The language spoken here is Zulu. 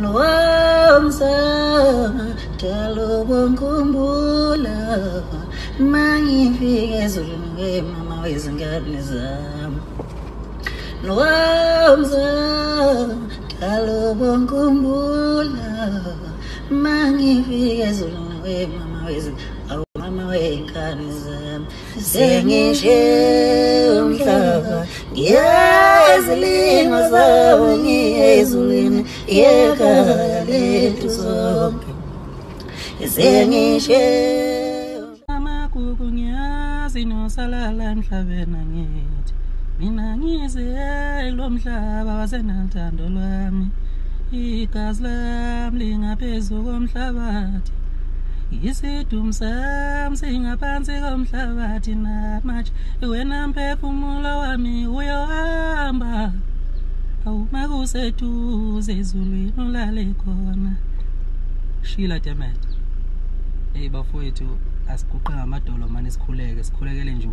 Nomsana ngikhumbula mangifika ezulwini mama wezingane zami Nomsana ngikhumbula mangifika ezulwini mama wezingane zami sengishe umhlaba ngiyazilingo zabo ngiyezulwini yekhaya lethu sonke sengishe amagugu ngiyazi nosalala emhlabeni angithi mina ngize lo mhlaba wasenalthando lwami igazi lami lingaphezu komhlabathi isidum sami singaphansi komhlabathi namanje wena mphefumulo wami uyohamba awuma kuseduze ezulwini ulale khona Sheila Demet hey bafowethu asiguqa ngamadolo manje sikhulekele nje